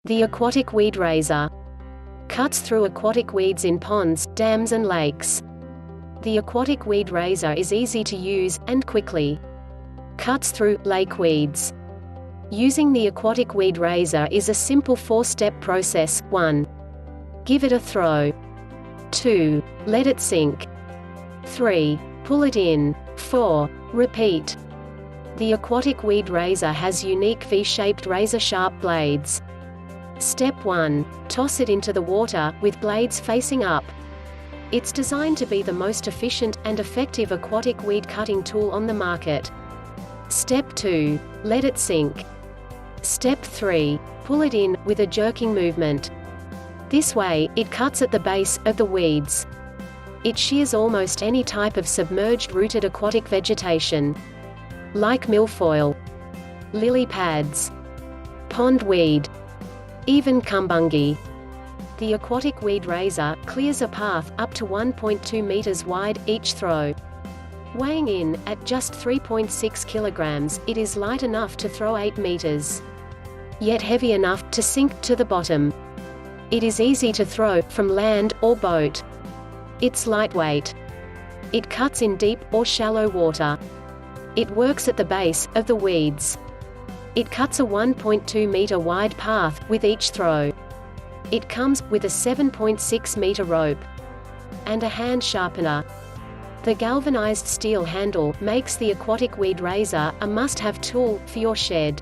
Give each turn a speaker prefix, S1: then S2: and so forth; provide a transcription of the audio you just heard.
S1: The aquatic weed razor cuts through aquatic weeds in ponds, dams and lakes. The aquatic weed razor is easy to use, and quickly cuts through lake weeds. Using the aquatic weed razor is a simple 4-step process. 1. Give it a throw. 2. Let it sink. 3. Pull it in. 4. Repeat. The aquatic weed razor has unique V-shaped razor-sharp blades. Step 1. Toss it into the water, with blades facing up. It's designed to be the most efficient and effective aquatic weed cutting tool on the market. Step 2. Let it sink. Step 3. Pull it in, with a jerking movement. This way, it cuts at the base of the weeds. It shears almost any type of submerged rooted aquatic vegetation, like milfoil, lily pads, pond weed, even kumbungi. The aquatic weed razor clears a path up to 1.2 meters wide each throw. Weighing in at just 3.6 kilograms, it is light enough to throw 8 meters, yet heavy enough to sink to the bottom. It is easy to throw from land or boat. It's lightweight. It cuts in deep or shallow water. It works at the base of the weeds. It cuts a 1.2 meter wide path with each throw. It comes with a 7.6 meter rope and a hand sharpener. The galvanized steel handle makes the aquatic weed razor a must-have tool for your shed.